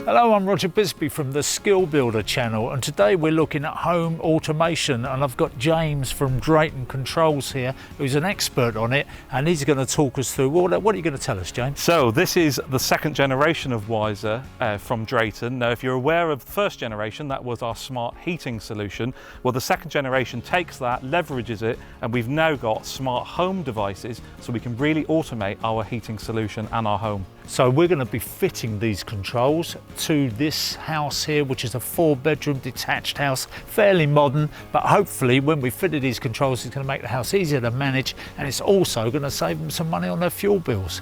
Hello, I'm Roger Bisby from the Skill Builder channel, and today we're looking at home automation, and I've got James from Drayton Controls here who's an expert on it, and he's going to talk us through all that. What are you going to tell us, James? So this is the second generation of Wiser from Drayton. Now if you're aware of the first generation, that was our smart heating solution. Well, the second generation takes that, leverages it, and we've now got smart home devices so we can really automate our heating solution and our home. So we're going to be fitting these controls to this house here, which is a 4-bedroom detached house, fairly modern, but hopefully when we fitted these controls it's going to make the house easier to manage, and it's also going to save them some money on their fuel bills.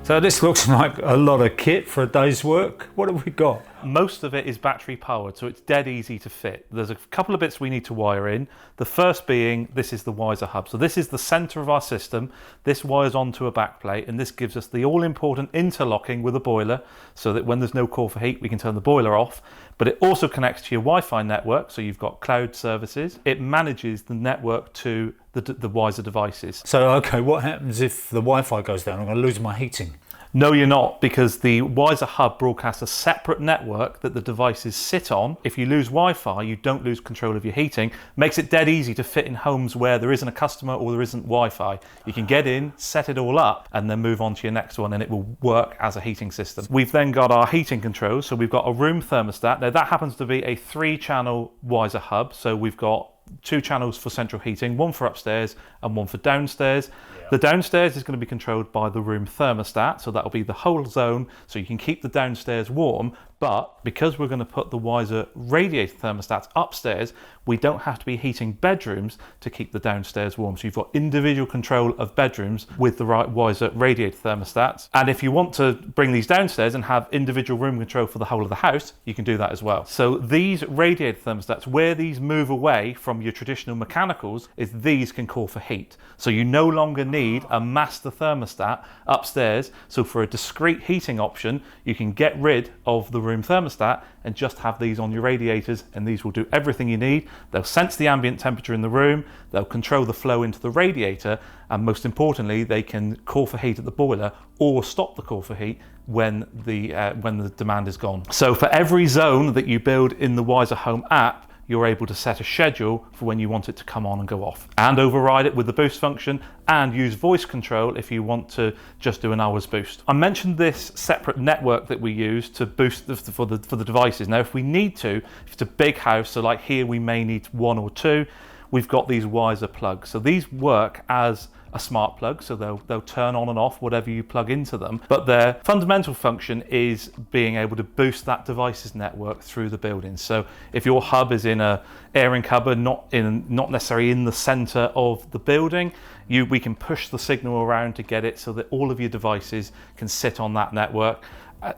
So this looks like a lot of kit for a day's work. What have we got? Most of it is battery powered, so it's dead easy to fit. There's a couple of bits we need to wire in. The first being, this is the Wiser hub. So this is the center of our system. This wires onto a backplate, and this gives us the all-important interlocking with a boiler, so that when there's no call for heat, we can turn the boiler off. But it also connects to your Wi-Fi network, so you've got cloud services. It manages the network to the Wiser devices. So, okay, what happens if the Wi-Fi goes down? I'm going to lose my heating. No, you're not, because the Wiser hub broadcasts a separate network that the devices sit on. If you lose Wi-Fi, you don't lose control of your heating. Makes it dead easy to fit in homes where there isn't a customer or there isn't Wi-Fi. You can get in, set it all up, and then move on to your next one, and it will work as a heating system. We've then got our heating controls. So we've got a room thermostat. Now that happens to be a 3-channel Wiser hub. So we've got 2 channels for central heating, one for upstairs and one for downstairs. The downstairs is going to be controlled by the room thermostat, so that'll be the whole zone, so you can keep the downstairs warm. But because we're going to put the Wiser radiator thermostats upstairs, we don't have to be heating bedrooms to keep the downstairs warm. So you've got individual control of bedrooms with the right Wiser radiator thermostats. And if you want to bring these downstairs and have individual room control for the whole of the house, you can do that as well. So these radiator thermostats, where these move away from your traditional mechanicals, is these can call for heat. So you no longer need a master thermostat upstairs. So for a discrete heating option, you can get rid of the room thermostat and just have these on your radiators, and these will do everything you need. They'll sense the ambient temperature in the room, they'll control the flow into the radiator, and most importantly, they can call for heat at the boiler or stop the call for heat when the demand is gone. So for every zone that you build in the Wiser Home app, you're able to set a schedule for when you want it to come on and go off, and override it with the boost function, and use voice control if you want to just do an hour's boost. I mentioned this separate network that we use to boost for the devices. Now, if we need to, if it's a big house, so like here we may need 1 or 2, we've got these Wiser plugs. So these work as a smart plug, so they'll turn on and off whatever you plug into them, but their fundamental function is being able to boost that device's network through the building. So if your hub is in a airing cupboard, not necessarily in the center of the building, we can push the signal around to get it so that all of your devices can sit on that network.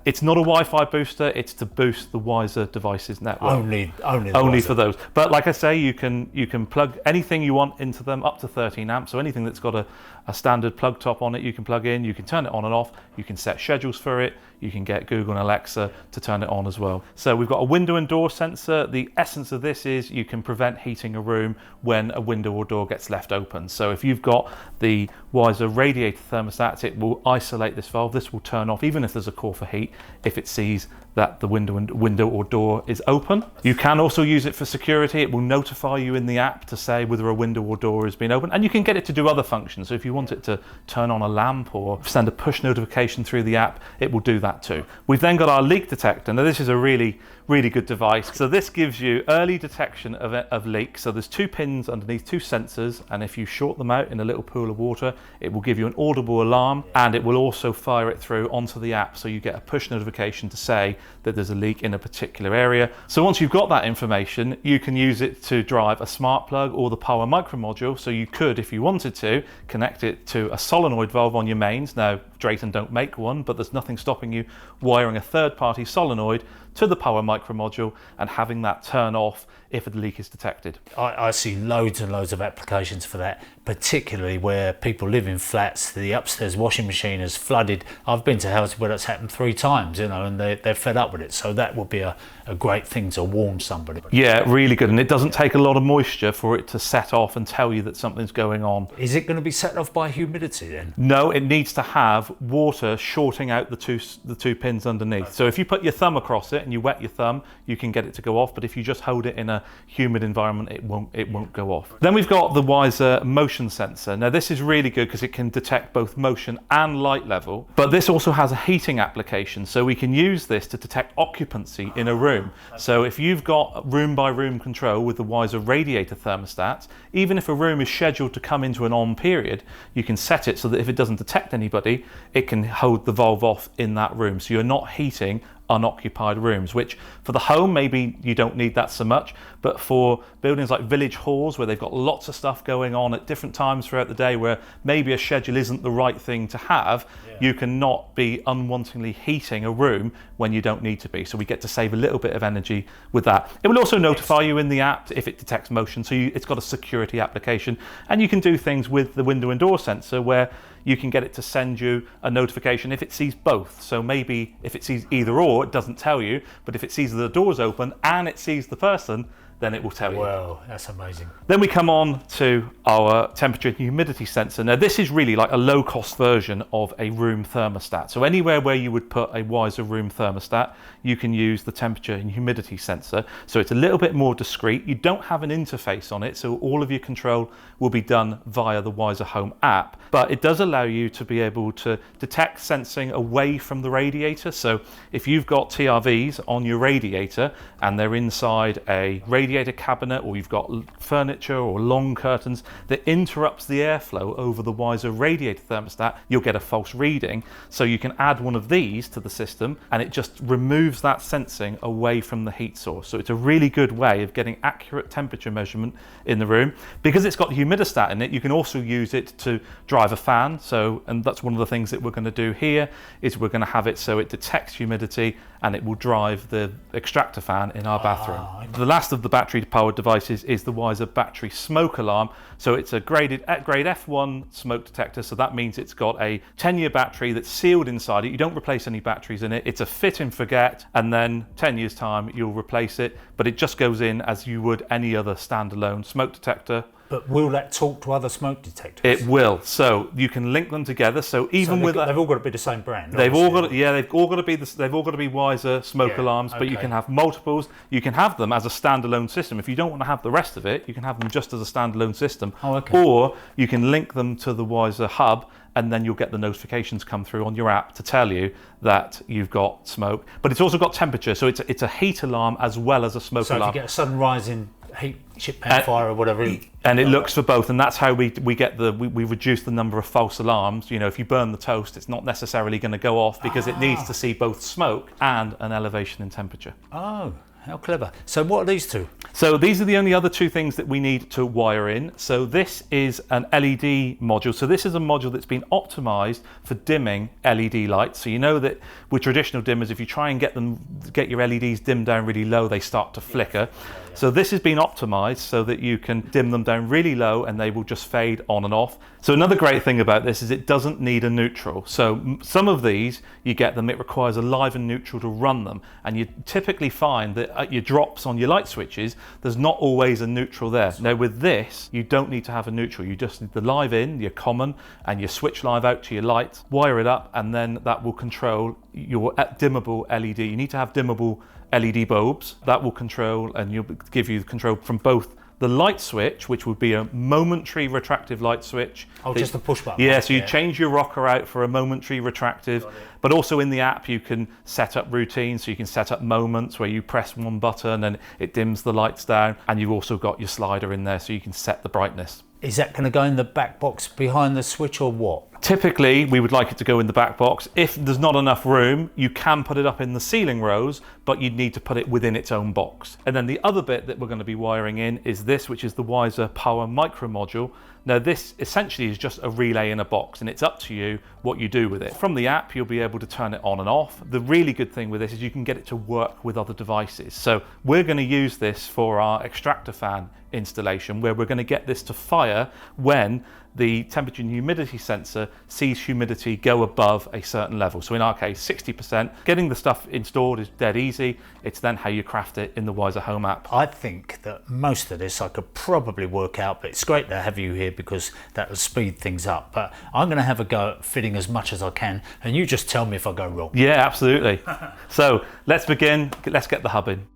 It's not a Wi-Fi booster, it's to boost the Wiser devices network. Only for those. But like I say, you can plug anything you want into them up to 13 amps. So anything that's got a standard plug top on it, you can plug in, you can turn it on and off, you can set schedules for it, you can get Google and Alexa to turn it on as well. So we've got a window and door sensor. The essence of this is you can prevent heating a room when a window or door gets left open. So if you've got the Wiser radiator thermostat, it will isolate this valve. This will turn off even if there's a call for heat if it sees that the window or door is open. You can also use it for security. It will notify you in the app to say whether a window or door has been open, and you can get it to do other functions. So if you want it to turn on a lamp or send a push notification through the app, it will do that too. We've then got our leak detector. Now this is a really good device. So this gives you early detection of leaks. So there's 2 pins underneath, 2 sensors, and if you short them out in a little pool of water, it will give you an audible alarm, and it will also fire it through onto the app, so you get a push notification to say that there's a leak in a particular area. So once you've got that information, you can use it to drive a smart plug or the power micro module. So you could, if you wanted to, connect it to a solenoid valve on your mains. Now Drayton don't make one, but there's nothing stopping you wiring a third-party solenoid to the power micro module and having that turn off if a leak is detected. I see loads and loads of applications for that, particularly where people live in flats. The upstairs washing machine is flooded. I've been to houses where that's happened 3 times, you know, and they're fed up with it. So that would be a great thing to warn somebody. Yeah, really good. And it doesn't take a lot of moisture for it to set off and tell you that something's going on. Is it going to be set off by humidity then? No, it needs to have water shorting out the two pins underneath. So if you put your thumb across it and you wet your thumb, you can get it to go off. But if you just hold it in a humid environment, it won't go off. Then we've got the Wiser motion sensor. Now this is really good because it can detect both motion and light level, but this also has a heating application. So we can use this to detect occupancy in a room. So if you've got room by room control with the Wiser Radiator Thermostats, even if a room is scheduled to come into an on period, you can set it so that if it doesn't detect anybody, it can hold the valve off in that room. So you're not heating unoccupied rooms, which for the home maybe you don't need that so much, but for buildings like village halls where they've got lots of stuff going on at different times throughout the day, where maybe a schedule isn't the right thing to have, you cannot be unwantingly heating a room when you don't need to be. So we get to save a little bit of energy with that. It will also notify you in the app if it detects motion, so it's got a security application, and you can do things with the window and door sensor where you can get it to send you a notification if it sees both. So maybe if it sees either or, it doesn't tell you, but if it sees the doors open and it sees the person, then it will tell you. Wow, that's amazing. Then we come on to our temperature and humidity sensor. Now this is really like a low-cost version of a room thermostat. So anywhere where you would put a Wiser room thermostat, you can use the temperature and humidity sensor. So it's a little bit more discreet. You don't have an interface on it, so all of your control will be done via the Wiser Home app, but it does allow you to be able to detect sensing away from the radiator. So if you've got TRVs on your radiator and they're inside a radiator cabinet, or you've got furniture or long curtains that interrupts the airflow over the Wiser radiator thermostat, you'll get a false reading. So you can add one of these to the system and it just removes that sensing away from the heat source. So it's a really good way of getting accurate temperature measurement in the room. Because it's got humidistat in it, you can also use it to drive a fan. So, and that's one of the things that we're going to do here, is we're going to have it so it detects humidity and it will drive the extractor fan in our bathroom. The last of the battery powered devices is the Wiser battery smoke alarm. So it's a grade F1 smoke detector. So that means it's got a 10-year battery that's sealed inside it. You don't replace any batteries in it. It's a fit and forget, and then 10 years time you'll replace it, but it just goes in as you would any other standalone smoke detector. But will that talk to other smoke detectors? It will. So you can link them together. So even with they've all got to be the same brand. They've all got to be Wiser smoke alarms. But you can have multiples. You can have them as a standalone system. If you don't want to have the rest of it, you can have them just as a standalone system. Or you can link them to the Wiser Hub, and then you'll get the notifications come through on your app to tell you that you've got smoke. But it's also got temperature, so it's a heat alarm as well as a smoke alarm. So if you get a sudden rise in heat, chip pan fire or whatever, and it looks for both, and that's how we reduce the number of false alarms. You know, if you burn the toast, it's not necessarily going to go off because it needs to see both smoke and an elevation in temperature. Oh, how clever. So what are these two? So these are the only other two things that we need to wire in. So this is an LED module. So this is a module that's been optimized for dimming LED lights. So you know that with traditional dimmers, if you try and get your LEDs dimmed down really low, they start to flicker. So this has been optimized so that you can dim them down really low and they will just fade on and off. So another great thing about this is it doesn't need a neutral. So some of these, you get them, it requires a live and neutral to run them. And you typically find that at your drops on your light switches, there's not always a neutral there. Now with this, you don't need to have a neutral. You just need the live in, your common, and your switch live out to your light, wire it up, and then that will control your dimmable LED. You need to have dimmable LED bulbs. That will control, and you'll give you control from both the light switch, which would be a momentary retractive light switch. Oh, just a push button. Yeah, so you change your rocker out for a momentary retractive, but also in the app you can set up routines, so you can set up moments where you press one button and it dims the lights down, and you've also got your slider in there so you can set the brightness. Is that going to go in the back box behind the switch or what? Typically, we would like it to go in the back box. If there's not enough room, you can put it up in the ceiling rows, but you'd need to put it within its own box. And then the other bit that we're going to be wiring in is this, which is the Wiser Power Micro Module. Now this essentially is just a relay in a box, and it's up to you what you do with it. From the app, you'll be able to turn it on and off. The really good thing with this is you can get it to work with other devices. So we're going to use this for our extractor fan installation, where we're going to get this to fire when the temperature and humidity sensor sees humidity go above a certain level. So in our case, 60%. Getting the stuff installed is dead easy. It's then how you craft it in the Wiser Home app. I think that most of this I could probably work out, but it's great to have you here because that will speed things up. But I'm going to have a go at fitting as much as I can, and you just tell me if I go wrong. Yeah, absolutely. So let's begin. Let's get the hub in.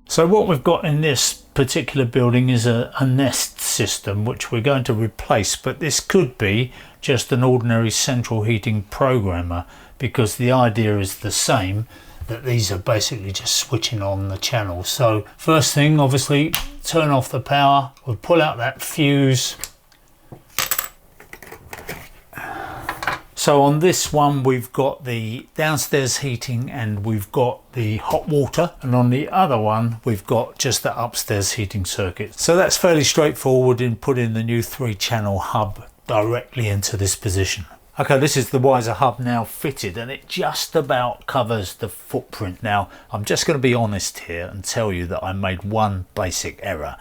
So what we've got in this particular building is a Nest system which we're going to replace, but this could be just an ordinary central heating programmer because the idea is the same, that these are basically just switching on the channel. So first thing, obviously, turn off the power. We'll pull out that fuse. So on this one we've got the downstairs heating and we've got the hot water, and on the other one we've got just the upstairs heating circuit. So that's fairly straightforward in putting the new 3-channel hub directly into this position. Okay, this is the Wiser hub now fitted, and it just about covers the footprint. Now I'm just going to be honest here and tell you that I made one basic error.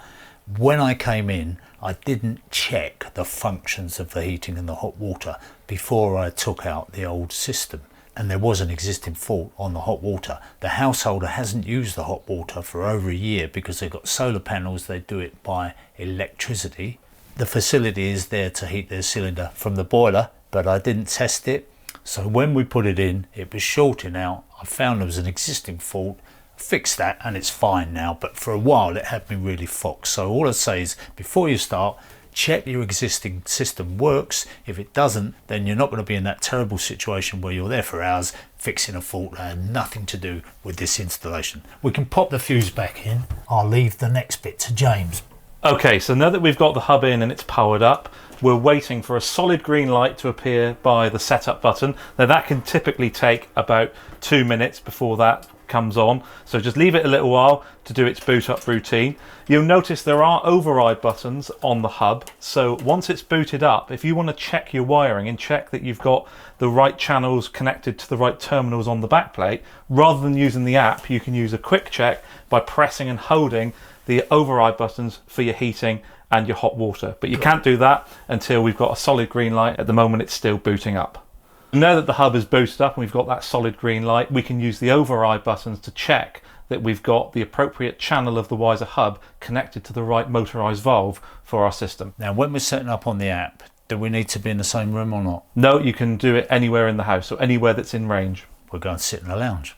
When I came in, I didn't check the functions of the heating and the hot water before I took out the old system, and there was an existing fault on the hot water. The householder hasn't used the hot water for over a year because they've got solar panels. They do it by electricity. The facility is there to heat their cylinder from the boiler, but I didn't test it. So when we put it in, it was shorting out. I found there was an existing fault, fixed that, and it's fine now, but for a while it had me really foxed. So all I say is, before you start, check your existing system works. If it doesn't, then you're not going to be in that terrible situation where you're there for hours fixing a fault that had nothing to do with this installation. We can pop the fuse back in. I'll leave the next bit to James. Okay, so now that we've got the hub in and it's powered up, we're waiting for a solid green light to appear by the setup button. Now that can typically take about 2 minutes before that comes on, so just leave it a little while to do its boot up routine. You'll notice there are override buttons on the hub, so once it's booted up, if you want to check your wiring and check that you've got the right channels connected to the right terminals on the backplate, rather than using the app, you can use a quick check by pressing and holding the override buttons for your heating and your hot water. But you can't do that until we've got a solid green light. At the moment it's still booting up. Now that the hub is boosted up and we've got that solid green light, we can use the override buttons to check that we've got the appropriate channel of the Wiser hub connected to the right motorized valve for our system. Now when we're setting up on the app, do we need to be in the same room or not? No, you can do it anywhere in the house or anywhere that's in range. We're going to sit in the lounge.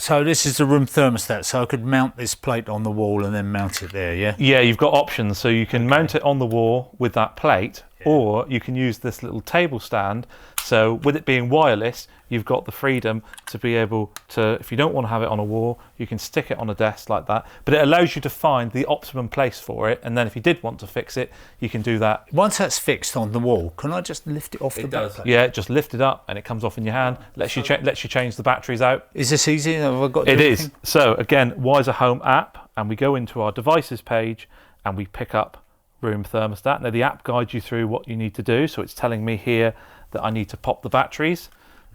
So this is the room thermostat, so I could mount this plate on the wall and then mount it there, yeah? Yeah, you've got options. So you can mount it on the wall with that plate, or you can use this little table stand. So with it being wireless, you've got the freedom to be able to, if you don't want to have it on a wall, you can stick it on a desk like that. But it allows you to find the optimum place for it, and then if you did want to fix it, you can do that. Once that's fixed on the wall, can I just lift it off the backplate? Yeah, just lift it up and it comes off in your hand. Lets you change the batteries out. Is this easy? Have I got to do anything? Is. So again, Wiser Home app, and we go into our devices page and we pick up room thermostat. Now the app guides you through what you need to do. So it's telling me here that I need to pop the batteries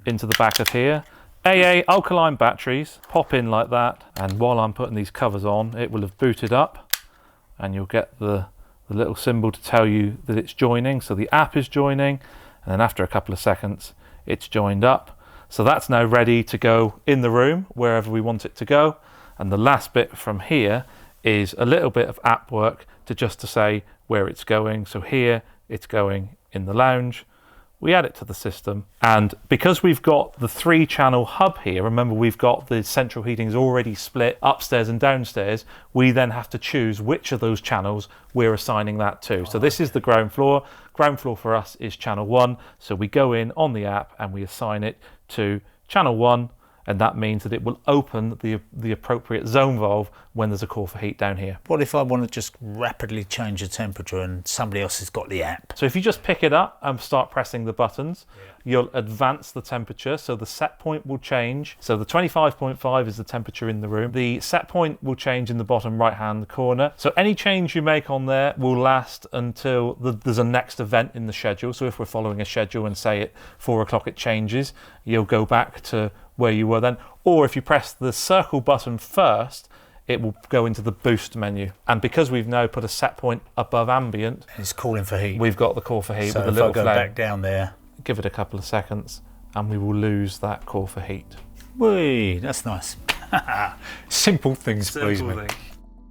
into the back of here. AA alkaline batteries, pop in like that, and while I'm putting these covers on, it will have booted up and you'll get the little symbol to tell you that it's joining. So the app is joining, and then after a couple of seconds it's joined up. So that's now ready to go in the room wherever we want it to go. And the last bit from here is a little bit of app work to say where it's going. So here it's going in the lounge. We add it to the system, and because we've got the 3-channel hub here, remember we've got the central heating already split upstairs and downstairs, we then have to choose which of those channels we're assigning that to. So this is the ground floor. Ground floor for us is channel 1, so we go in on the app and we assign it to channel 1, and that means that it will open the appropriate zone valve when there's a call for heat down here. What if I want to just rapidly change the temperature and somebody else has got the app? So if you just pick it up and start pressing the buttons, you'll advance the temperature, so the set point will change. So the 25.5 is the temperature in the room. The set point will change in the bottom right hand corner. So any change you make on there will last until there's a next event in the schedule. So if we're following a schedule and say at 4 o'clock it changes, you'll go back to where you were then. Or if you press the circle button first, it will go into the boost menu. And because we've now put a set point above ambient, it's calling for heat. We've got the call for heat So with a if little I go flame. back down there, Give it a couple of seconds and we will lose that call for heat. whee, that's nice. Simple things please me. thing.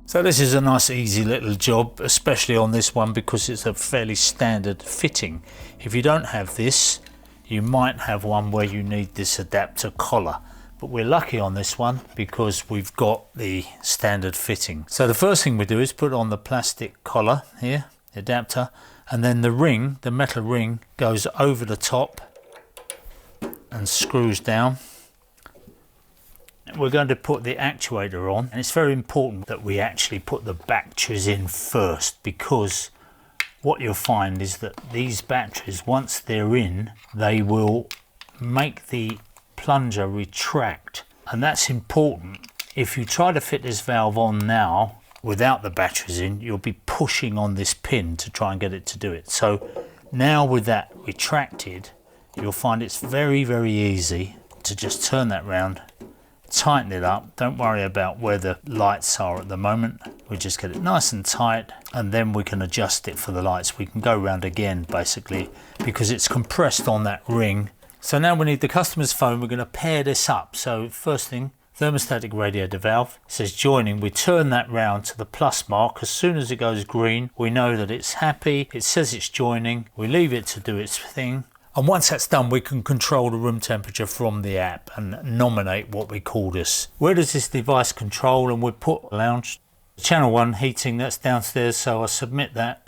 So this is a nice easy little job, especially on this one because it's a fairly standard fitting. If you don't have this, you might have one where you need this adapter collar, but we're lucky on this one because we've got the standard fitting. So the first thing we do is put on the plastic collar here, the adapter, and then the ring, the metal ring, goes over the top and screws down. We're going to put the actuator on, and it's very important that we actually put the batteries in first, because what you'll find is that these batteries, once they're in, they will make the plunger retract, and that's important. If you try to fit this valve on now without the batteries in, you'll be pushing on this pin to try and get it to do it. So now with that retracted, you'll find it's very, very easy to just turn that round, tighten it up. Don't worry about where the lights are at the moment. We just get it nice and tight, and then we can adjust it for the lights. We can go round again basically because it's compressed on that ring. So now we need the customer's phone. We're going to pair this up. So first thing, thermostatic radiator valve, it says joining. We turn that round to the plus mark. As soon as it goes green, we know that it's happy. It says it's joining. We leave it to do its thing. And once that's done, we can control the room temperature from the app and nominate what we call this. Where does this device control? And we put lounge. Channel 1 heating, that's downstairs, so I submit that.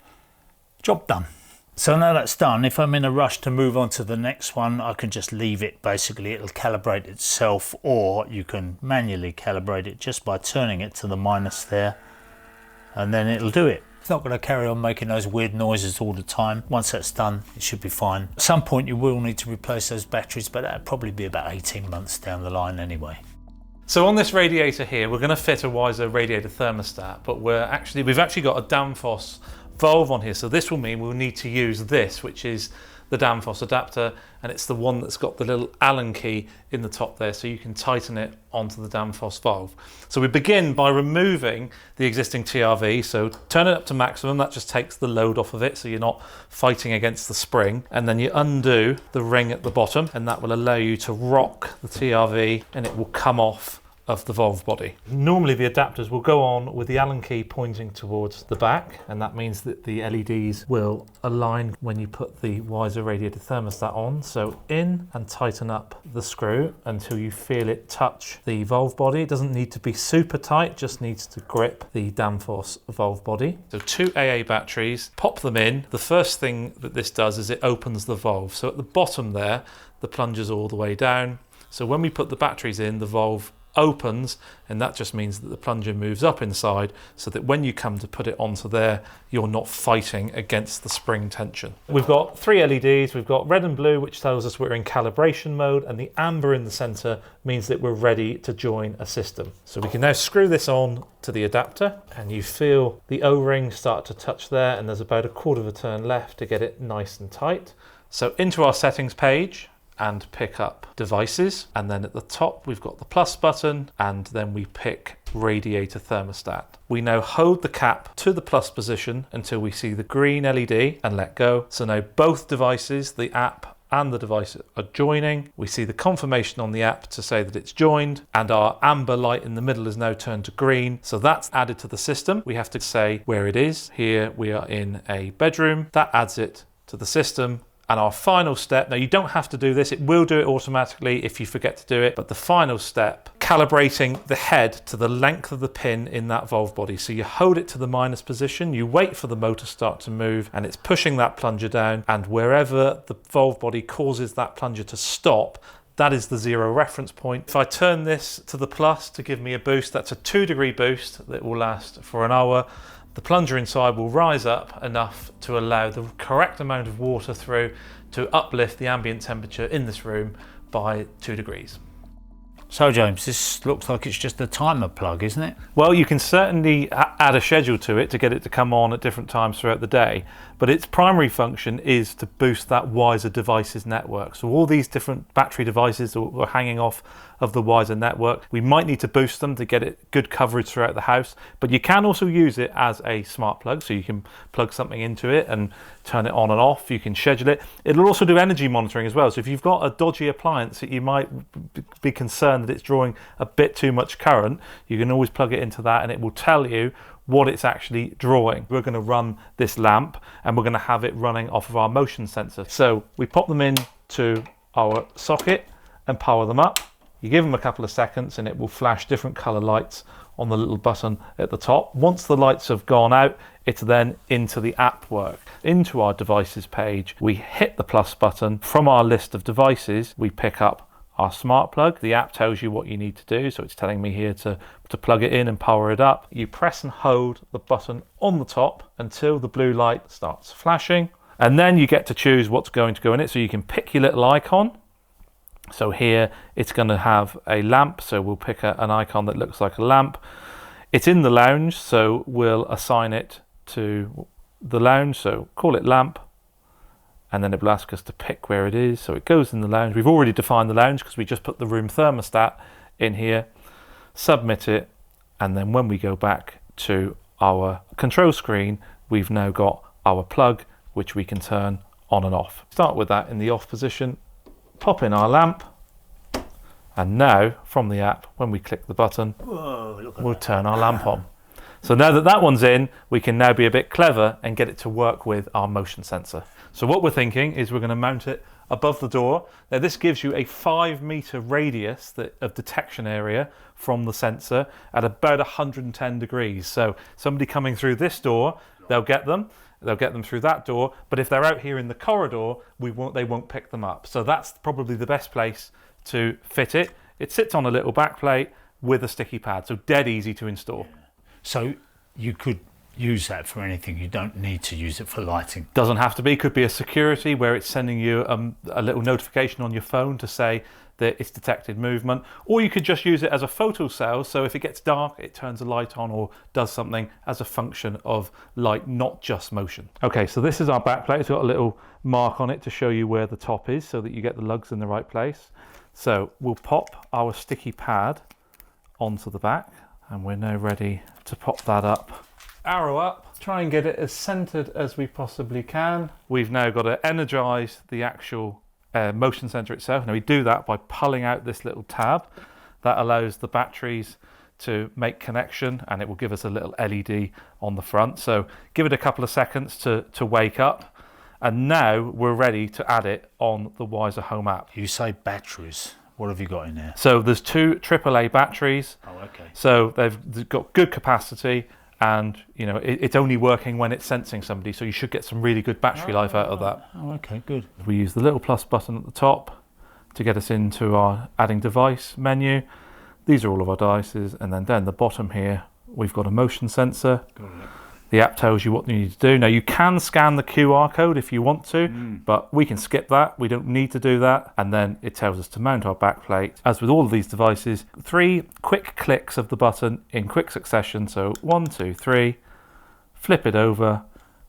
Job done. So now that's done, if I'm in a rush to move on to the next one, I can just leave it. Basically, it'll calibrate itself, or you can manually calibrate it just by turning it to the minus there, and then it'll do it. It's not going to carry on making those weird noises all the time. Once that's done, it should be fine. At some point you will need to replace those batteries, but that'll probably be about 18 months down the line anyway. So on this radiator here, we're going to fit a Wiser radiator thermostat, but we've actually got a Danfoss valve on here. So this will mean we'll need to use this, which is the Danfoss adapter, and it's the one that's got the little Allen key in the top there, so you can tighten it onto the Danfoss valve. So we begin by removing the existing TRV, so turn it up to maximum. That just takes the load off of it, so you're not fighting against the spring, and then you undo the ring at the bottom, and that will allow you to rock the TRV and it will come off of the valve body. Normally the adapters will go on with the Allen key pointing towards the back, and that means that the LEDs will align when you put the Wiser radiator thermostat on. So in and tighten up the screw until you feel it touch the valve body. It doesn't need to be super tight, just needs to grip the Danfoss valve body. So 2 AA batteries, pop them in. The first thing that this does is it opens the valve. So at the bottom there, the plunger's all the way down. So when we put the batteries in, the valve opens, and that just means that the plunger moves up inside, so that when you come to put it onto there, you're not fighting against the spring tension. We've got 3 LEDs. We've got red and blue, which tells us we're in calibration mode, and the amber in the center means that we're ready to join a system. So we can now screw this on to the adapter, and you feel the O-ring start to touch there, and there's about a quarter of a turn left to get it nice and tight. So into our settings page, and pick up devices, and then at the top we've got the plus button, and then we pick radiator thermostat. We now hold the cap to the plus position until we see the green LED and let go. So now both devices, the app and the device, are joining. We see the confirmation on the app to say that it's joined, and our amber light in the middle is now turned to green. So that's added to the system. We have to say where it is. Here we are in a bedroom. That adds it to the system. And our final step, now you don't have to do this, it will do it automatically if you forget to do it, but the final step, calibrating the head to the length of the pin in that valve body. So you hold it to the minus position, you wait for the motor start to move, and it's pushing that plunger down, and wherever the valve body causes that plunger to stop, that is the 0 reference point. If I turn this to the plus to give me a boost, that's a 2-degree boost that will last for an hour. The plunger inside will rise up enough to allow the correct amount of water through to uplift the ambient temperature in this room by 2 degrees. So James, this looks like it's just a timer plug, isn't it? Well, you can certainly add a schedule to it to get it to come on at different times throughout the day, but its primary function is to boost that Wiser devices network. So all these different battery devices that are hanging off of the Wiser network, we might need to boost them to get it good coverage throughout the house, but you can also use it as a smart plug, so you can plug something into it and turn it on and off. You can schedule it. It'll also do energy monitoring as well, so if you've got a dodgy appliance that you might be concerned that it's drawing a bit too much current, you can always plug it into that and it will tell you what it's actually drawing. We're going to run this lamp and we're going to have it running off of our motion sensor. So we pop them into our socket and power them up. You give them a couple of seconds and it will flash different color lights on the little button at the top. Once the lights have gone out, it's then into the app work. Into our devices page, we hit the plus button. From our list of devices, we pick up our smart plug. The app tells you what you need to do, so it's telling me here to plug it in and power it up. You press and hold the button on the top until the blue light starts flashing, and then you get to choose what's going to go in it. So you can pick your little icon. So here it's going to have a lamp, so we'll pick an icon that looks like a lamp. It's in the lounge, so we'll assign it to the lounge, so call it lamp, and then it will ask us to pick where it is. So it goes in the lounge. We've already defined the lounge because we just put the room thermostat in here, submit it, and then when we go back to our control screen, we've now got our plug, which we can turn on and off. Start with that in the off position, pop in our lamp, and now from the app, when we click the button, we'll turn our lamp on. So now that that one's in, we can now be a bit clever and get it to work with our motion sensor. So what we're thinking is we're going to mount it above the door. Now this gives you a 5-meter radius of detection area from the sensor at about 110 degrees. So somebody coming through this door, they'll get them through that door, but if they're out here in the corridor, they won't pick them up. So that's probably the best place to fit it. It sits on a little back plate with a sticky pad, so dead easy to install. So you could use that for anything. You don't need to use it for lighting. Doesn't have to be. Could be a security where it's sending you a little notification on your phone to say that it's detected movement, or you could just use it as a photo cell, so if it gets dark it turns a light on or does something as a function of light, not just motion. Okay, so this is our back plate. It's got a little mark on it to show you where the top is so that you get the lugs in the right place. So we'll pop our sticky pad onto the back and we're now ready to pop that up. Arrow up, try and get it as centered as we possibly can. We've now got to energize the actual motion sensor itself. Now we do that by pulling out this little tab that allows the batteries to make connection, and it will give us a little LED on the front. So give it a couple of seconds to wake up, and now we're ready to add it on the Wiser Home app. You say batteries. What have you got in there? So there's 2 AAA batteries. Oh, okay. So they've got good capacity, and you know it's only working when it's sensing somebody, so you should get some really good battery life out of that. Oh, okay, good. We use the little plus button at the top to get us into our adding device menu. These are all of our devices, and then down the bottom here we've got a motion sensor. Got it. The app tells you what you need to do. Now you can scan the QR code if you want to, but we can skip that. We don't need to do that. And then it tells us to mount our backplate. As with all of these devices, 3 quick clicks of the button in quick succession. So 1, 2, 3, flip it over.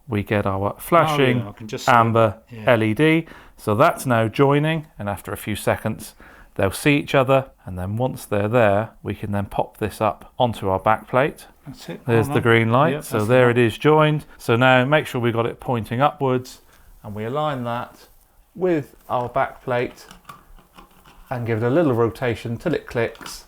We get our flashing amber LED. So that's now joining, and after a few seconds, they'll see each other, and then once they're there, we can then pop this up onto our backplate. That's it. There's the green light. Yep, so there it is joined. So now make sure we've got it pointing upwards, and we align that with our backplate and give it a little rotation till it clicks.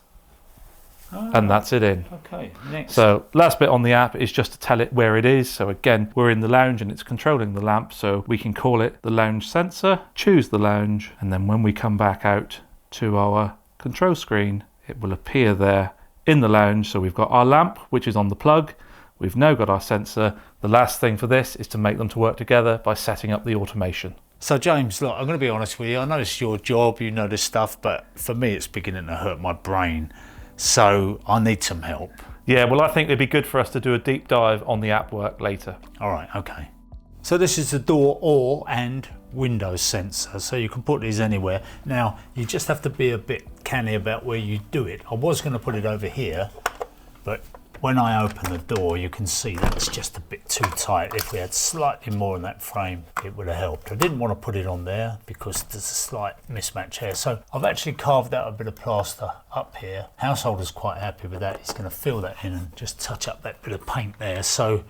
And that's it in. Okay, next. So last bit on the app is just to tell it where it is. So again, we're in the lounge and it's controlling the lamp, so we can call it the lounge sensor, choose the lounge, and then when we come back out to our control screen, it will appear there in the lounge. So we've got our lamp, which is on the plug. We've now got our sensor. The last thing for this is to make them to work together by setting up the automation. So James, look, I'm going to be honest with you. I know it's your job, you know this stuff, but for me it's beginning to hurt my brain. So I need some help. Yeah, well, I think it'd be good for us to do a deep dive on the app work later. All right, okay. So this is the door and window sensor, so you can put these anywhere. Now, you just have to be a bit canny about where you do it. I was going to put it over here, but when I open the door, you can see that it's just a bit too tight. If we had slightly more in that frame, it would have helped. I didn't want to put it on there because there's a slight mismatch here. So I've actually carved out a bit of plaster up here. Householder's quite happy with that. He's going to fill that in and just touch up that bit of paint there. So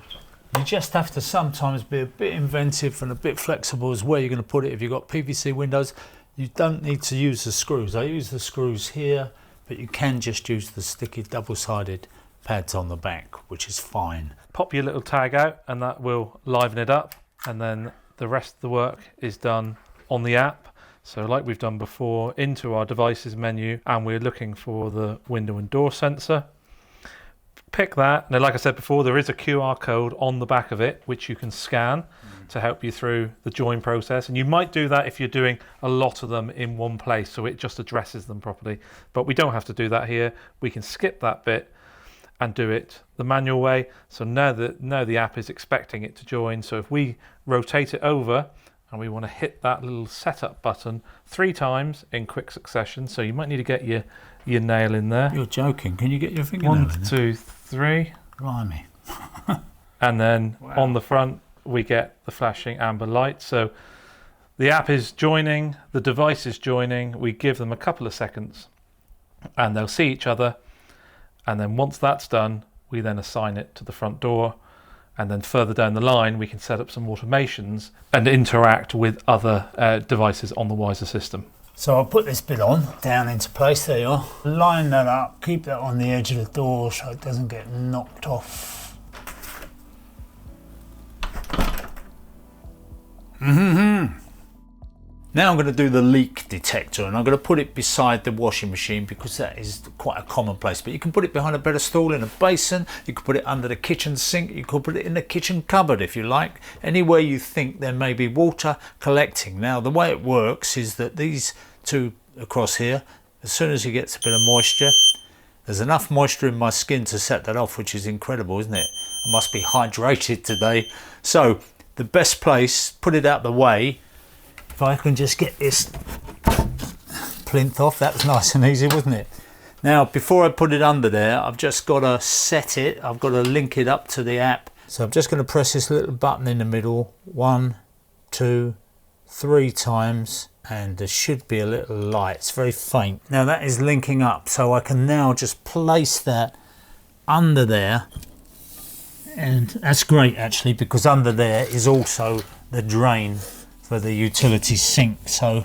you just have to sometimes be a bit inventive and a bit flexible as where you're going to put it. If you've got PVC windows, you don't need to use the screws. I use the screws here, but you can just use the sticky double-sided pads on the back, which is fine. Pop your little tag out and that will liven it up, and then the rest of the work is done on the app. So like we've done before, into our devices menu, and we're looking for the window and door sensor. Pick that. Now, like I said before, there is a QR code on the back of it which you can scan to help you through the join process, and you might do that if you're doing a lot of them in one place, so it just addresses them properly. But we don't have to do that here. We can skip that bit and do it the manual way. So now the app is expecting it to join. So if we rotate it over and we want to hit that little setup button 3 times in quick succession, so you might need to get your nail in there. You're joking. Can you get your fingernail in there? 1, 2, 3. Blimey. And then wow. On the front we get the flashing amber light. So the app is joining, the device is joining. We give them a couple of seconds and they'll see each other. And then once that's done, we then assign it to the front door. And then further down the line, we can set up some automations and interact with other devices on the Wiser system. So I'll put this bit on, down into place, there you are. Line that up, keep that on the edge of the door so it doesn't get knocked off. Now I'm going to do the leak detector, and I'm going to put it beside the washing machine because that is quite a common place. But you can put it behind a pedestal in a basin, you can put it under the kitchen sink, you could put it in the kitchen cupboard if you like, anywhere you think there may be water collecting. Now the way it works is that these two across here, as soon as you get a bit of moisture, there's enough moisture in my skin to set that off, which is incredible, isn't it? I must be hydrated today. So the best place, put it out the way. If I can just get this plinth off, that was nice and easy, wasn't it? Now, before I put it under there, I've just got to set it. I've got to link it up to the app. So I'm just going to press this little button in the middle, 1, 2, 3 times, and there should be a little light. It's very faint. Now that is linking up, so I can now just place that under there. And that's great actually, because under there is also the drain for the utility sink, so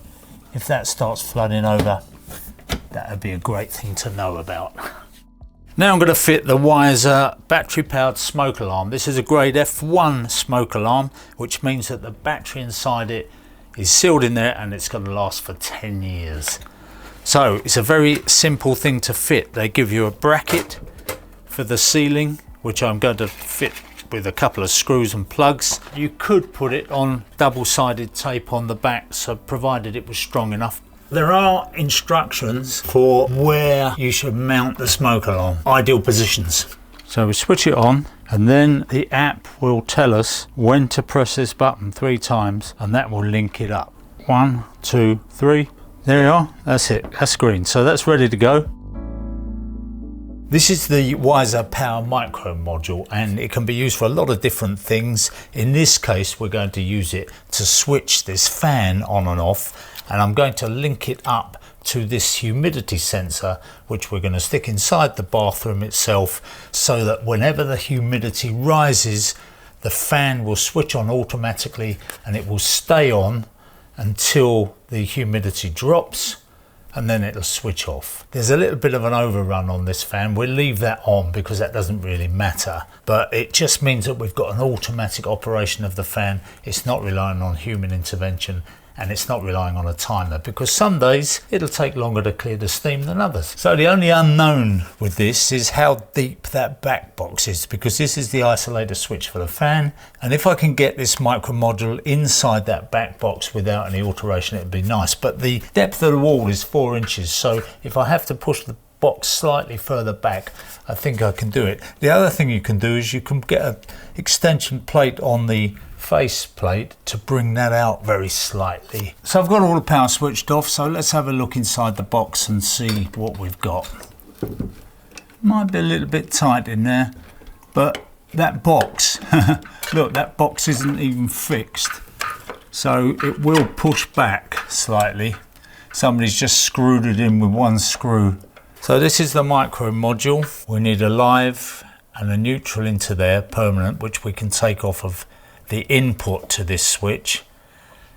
if that starts flooding over, that would be a great thing to know about. Now I'm going to fit the Wiser battery powered smoke alarm. This is a grade F1 smoke alarm, which means that the battery inside it is sealed in there and it's going to last for 10 years. So it's a very simple thing to fit. They give you a bracket for the ceiling, which I'm going to fit with a couple of screws and plugs. You could put it on double-sided tape on the back, so provided it was strong enough. There are instructions for where you should mount the smoke alarm, ideal positions. So we switch it on and then the app will tell us when to press this button 3 times and that will link it up. 1, 2, 3. There you are, that's it, that's green. So that's ready to go. This is the Wiser Power Micro module and it can be used for a lot of different things. In this case, we're going to use it to switch this fan on and off, and I'm going to link it up to this humidity sensor, which we're going to stick inside the bathroom itself, so that whenever the humidity rises, the fan will switch on automatically and it will stay on until the humidity drops, and then it'll switch off. There's a little bit of an overrun on this fan. We'll leave that on because that doesn't really matter, but it just means that we've got an automatic operation of the fan. It's not relying on human intervention and it's not relying on a timer, because some days it'll take longer to clear the steam than others. So the only unknown with this is how deep that back box is, because this is the isolator switch for the fan, and if I can get this micro module inside that back box without any alteration, it'd be nice. But the depth of the wall is 4 inches, so if I have to push the box slightly further back, I think I can do it. The other thing you can do is you can get an extension plate on the faceplate to bring that out very slightly. So I've got all the power switched off, so let's have a look inside the box and see what we've got. Might be a little bit tight in there, but that box, look, that box isn't even fixed. So it will push back slightly. Somebody's just screwed it in with one screw. So this is the micro module. We need a live and a neutral into there, permanent, which we can take off of the input to this switch.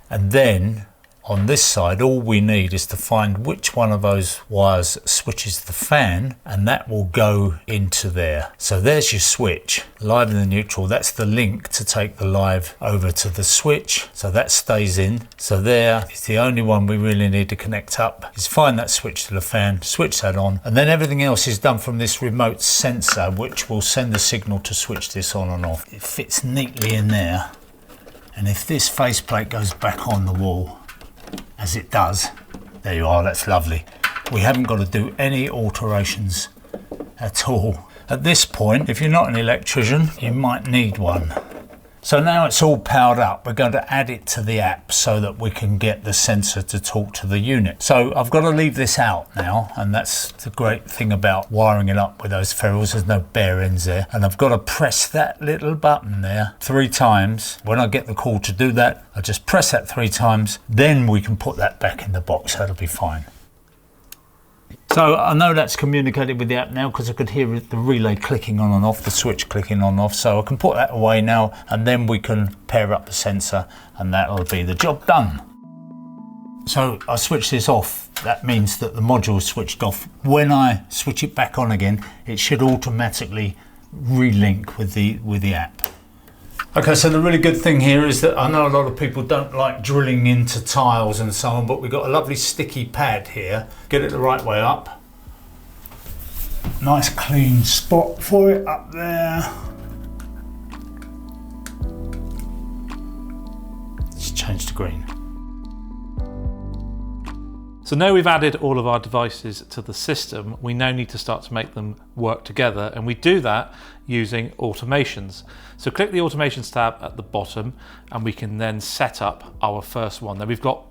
And then on this side, all we need is to find which one of those wires switches the fan, and that will go into there. So there's your switch, live and the neutral. That's the link to take the live over to the switch. So that stays in. So there is the only one we really need to connect up, is find that switch to the fan, switch that on, and then everything else is done from this remote sensor, which will send the signal to switch this on and off. It fits neatly in there. And if this faceplate goes back on the wall, as it does, there you are, that's lovely. We haven't got to do any alterations at all. At this point, if you're not an electrician, you might need one. So now it's all powered up, we're going to add it to the app so that we can get the sensor to talk to the unit. So I've got to leave this out now, and that's the great thing about wiring it up with those ferrules. There's no bare ends there. And I've got to press that little button there 3 times. When I get the call to do that, I just press that 3 times, then we can put that back in the box. That'll be fine. So I know that's communicated with the app now because I could hear the relay clicking on and off, the switch clicking on and off. So I can put that away now, and then we can pair up the sensor, and that'll be the job done. So I switch this off. That means that the module is switched off. When I switch it back on again, it should automatically relink with the app. Okay, so the really good thing here is that I know a lot of people don't like drilling into tiles and so on, but we've got a lovely sticky pad here. Get it the right way up. Nice clean spot for it up there. Let's change to green. So now we've added all of our devices to the system, we now need to start to make them work together, and we do that using automations. So click the automations tab at the bottom, and we can then set up our first one. Now we've got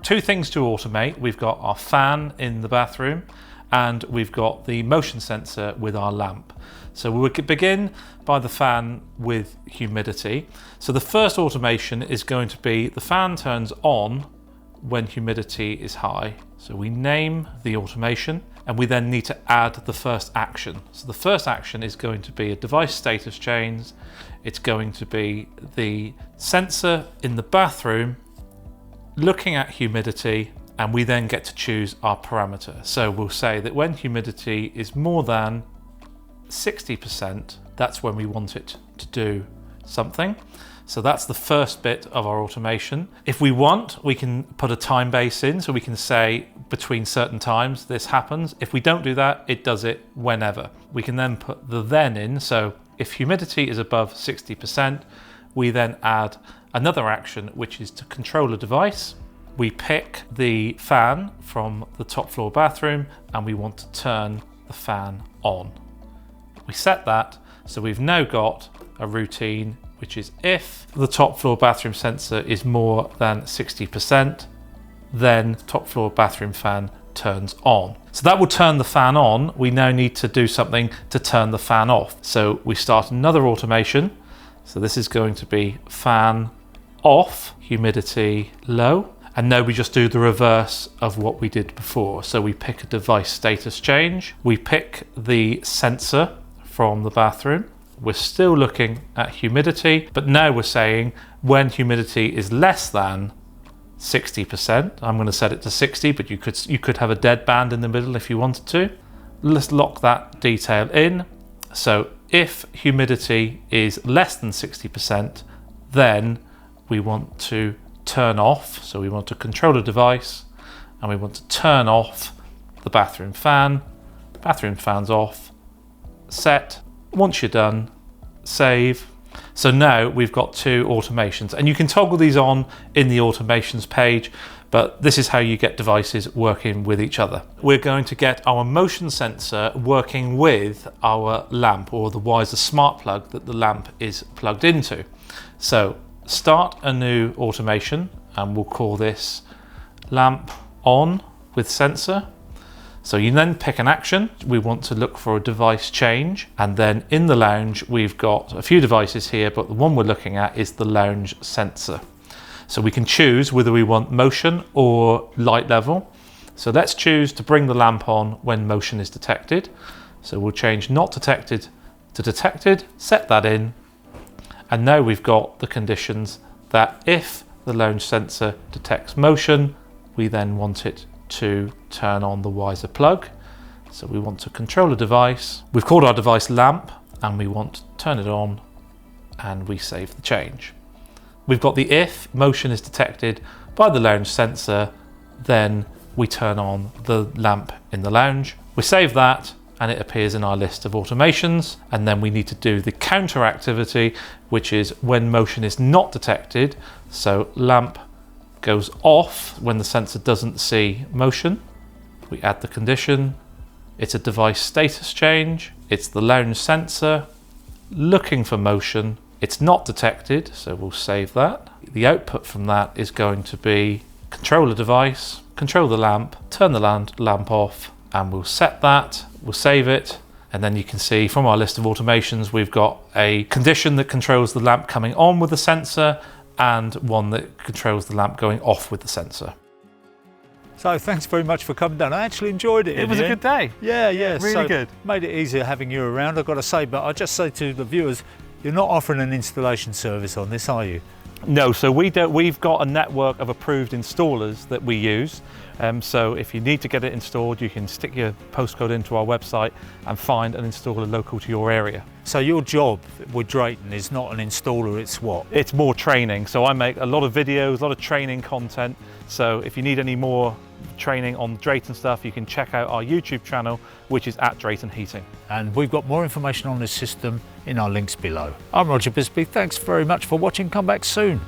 2 things to automate. We've got our fan in the bathroom, and we've got the motion sensor with our lamp. So we could begin by the fan with humidity. So the first automation is going to be the fan turns on when humidity is high. So we name the automation, and we then need to add the first action. So the first action is going to be a device status change. It's going to be the sensor in the bathroom looking at humidity, and we then get to choose our parameter. So we'll say that when humidity is more than 60%, that's when we want it to do something. So that's the first bit of our automation. If we want, we can put a time base in, so we can say between certain times this happens. If we don't do that, it does it whenever. We can then put the then in, so if humidity is above 60%, we then add another action, which is to control a device. We pick the fan from the top floor bathroom, and we want to turn the fan on. We set that, so we've now got a routine, which is if the top floor bathroom sensor is more than 60%, then top floor bathroom fan turns on. So that will turn the fan on. We now need to do something to turn the fan off. So we start another automation. So this is going to be fan off, humidity low. And now we just do the reverse of what we did before. So we pick a device status change. We pick the sensor from the bathroom. We're still looking at humidity, but now we're saying when humidity is less than 60%, I'm going to set it to 60, but you could have a dead band in the middle if you wanted to. Let's lock that detail in. So if humidity is less than 60%, then we want to turn off. So we want to control a device, and we want to turn off the bathroom fan. Bathroom fan's off. Set. Once you're done, save. So now we've got 2 automations, and you can toggle these on in the automations page, but this is how you get devices working with each other. We're going to get our motion sensor working with our lamp, or the Wiser smart plug that the lamp is plugged into. So start a new automation, and we'll call this lamp on with sensor. So you then pick an action. We want to look for a device change, and then in the lounge we've got a few devices here, but the one we're looking at is the lounge sensor. So we can choose whether we want motion or light level. So let's choose to bring the lamp on when motion is detected. So we'll change not detected to detected, set that in, and now we've got the conditions that if the lounge sensor detects motion, we then want it to turn on the Wiser plug. So we want to control a device. We've called our device lamp, and we want to turn it on, and we save the change. We've got the if motion is detected by the lounge sensor, then we turn on the lamp in the lounge. We save that, and it appears in our list of automations. And then we need to do the counter activity, which is when motion is not detected. So lamp goes off when the sensor doesn't see motion. We add the condition. It's a device status change. It's the lounge sensor looking for motion. It's not detected, so we'll save that. The output from that is going to be control the device, control the lamp, turn the lamp off, and we'll set that, we'll save it, and then you can see from our list of automations we've got a condition that controls the lamp coming on with the sensor and one that controls the lamp going off with the sensor. So thanks very much for coming down. I actually enjoyed it. It was a good day. Yeah, Really so good. Made it easier having you around, I've got to say, but I'll just say to the viewers, you're not offering an installation service on this, are you? No, so we don't. We've got a network of approved installers that we use. So if you need to get it installed, you can stick your postcode into our website and find an installer local to your area. So your job with Drayton is not an installer, it's what? It's more training. So I make a lot of videos, a lot of training content. So if you need any more training on Drayton stuff, you can check out our YouTube channel, which is at Drayton Heating. And we've got more information on this system in our links below. I'm Roger Bisby, thanks very much for watching, come back soon.